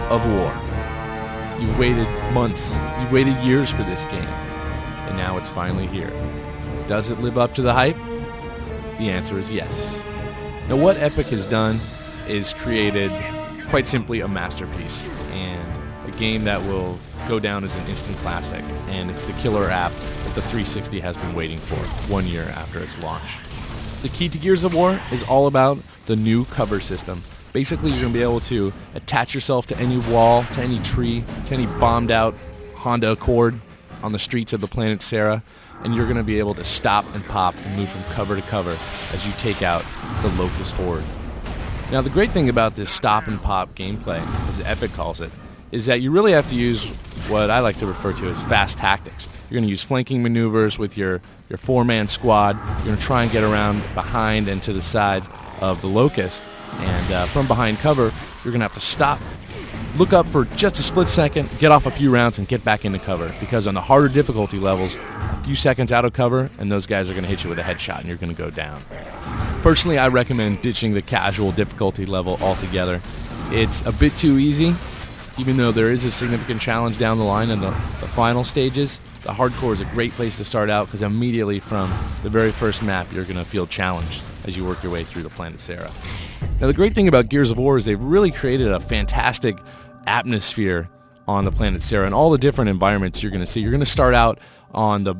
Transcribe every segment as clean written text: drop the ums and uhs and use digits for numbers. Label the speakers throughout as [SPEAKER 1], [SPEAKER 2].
[SPEAKER 1] of War. You've waited months, you've waited years for this game, and now it's finally here. Does it live up to the hype? The answer is yes. Now what Epic has done is created, quite simply, a masterpiece, and a game that will go down as an instant classic, and it's the killer app that the 360 has been waiting for 1 year after its launch. The key to Gears of War is all about the new cover system. Basically, you're going to be able to attach yourself to any wall, to any tree, to any bombed out Honda Accord on the streets of the planet Sarah, and you're going to be able to stop and pop and move from cover to cover as you take out the Locust Horde. Now, the great thing about this stop and pop gameplay, as Epic calls it, is that you really have to use what I like to refer to as fast tactics. You're going to use flanking maneuvers with your four-man squad. You're going to try and get around behind and to the sides of the Locust. And from behind cover, you're going to have to stop, look up for just a split second, get off a few rounds, and get back into cover. Because on the harder difficulty levels, a few seconds out of cover, and those guys are going to hit you with a headshot, and you're going to go down. Personally, I recommend ditching the casual difficulty level altogether. It's a bit too easy, even though there is a significant challenge down the line in the final stages. The hardcore is a great place to start out because immediately from the very first map, you're going to feel challenged as you work your way through the planet Sarah. Now, the great thing about Gears of War is they've really created a fantastic atmosphere on the planet Sarah and all the different environments you're going to see. You're going to start out on the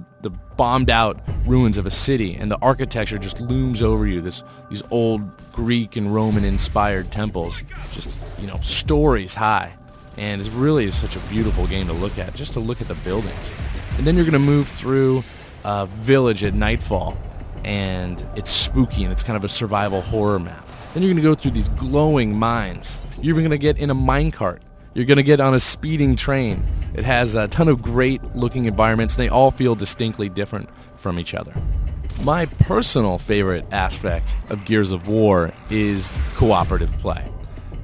[SPEAKER 1] bombed out ruins of a city, and the architecture just looms over you, these old Greek and Roman inspired temples, just, stories high. And it really is such a beautiful game to look at, just to look at the buildings. And then you're going to move through a village at nightfall, and it's spooky, and it's kind of a survival horror map. Then you're going to go through these glowing mines. You're even going to get in a minecart. You're going to get on a speeding train. It has a ton of great-looking environments, and they all feel distinctly different from each other. My personal favorite aspect of Gears of War is cooperative play.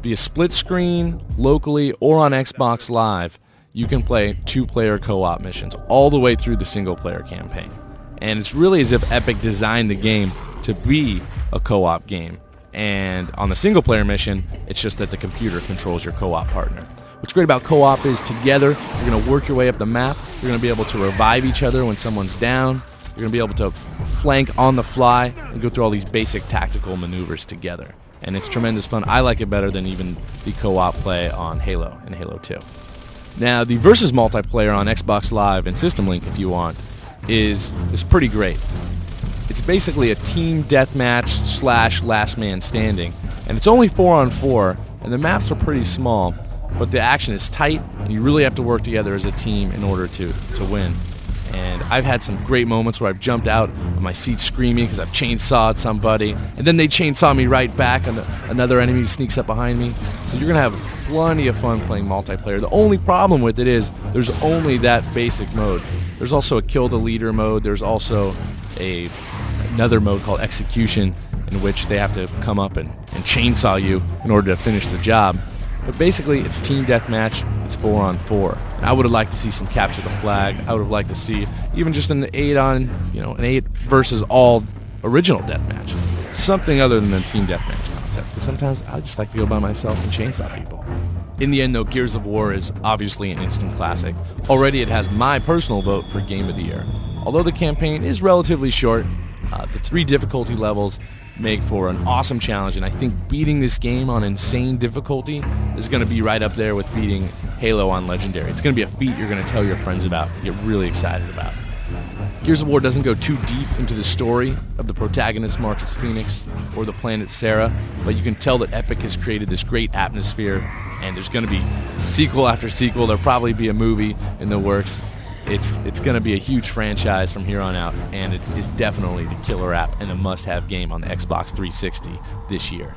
[SPEAKER 1] Via split screen, locally, or on Xbox Live, you can play two-player co-op missions all the way through the single-player campaign. And it's really as if Epic designed the game to be a co-op game. And on the single-player mission, it's just that the computer controls your co-op partner. What's great about co-op is together, you're going to work your way up the map. You're going to be able to revive each other when someone's down. You're going to be able to flank on the fly and go through all these basic tactical maneuvers together. And it's tremendous fun. I like it better than even the co-op play on Halo and Halo 2. Now, the versus multiplayer on Xbox Live and System Link, if you want, is pretty great. It's basically a team deathmatch / last man standing, and it's only 4-on-4, and the maps are pretty small, but the action is tight, and you really have to work together as a team in order to win. And I've had some great moments where I've jumped out of my seat screaming because I've chainsawed somebody, and then they chainsaw me right back, and another enemy sneaks up behind me. So you're going to have plenty of fun playing multiplayer. The only problem with it is there's only that basic mode. There's also a kill the leader mode. There's also another mode called execution, in which they have to come up and chainsaw you in order to finish the job. But basically, it's team deathmatch. It's 4-on-4. And I would have liked to see some capture the flag. I would have liked to see even just an 8 versus all original deathmatch. Something other than the team deathmatch concept. Because sometimes I just like to go by myself and chainsaw people. In the end, though, Gears of War is obviously an instant classic. Already, it has my personal vote for Game of the Year. Although the campaign is relatively short, the 3 difficulty levels make for an awesome challenge, and I think beating this game on insane difficulty is going to be right up there with beating Halo on Legendary. It's going to be a feat you're going to tell your friends about, get really excited about. Gears of War doesn't go too deep into the story of the protagonist Marcus Phoenix or the planet Sarah, but you can tell that Epic has created this great atmosphere, and there's going to be sequel after sequel. There'll probably be a movie in the works. It's going to be a huge franchise from here on out, and it is definitely the killer app and a must-have game on the Xbox 360 this year.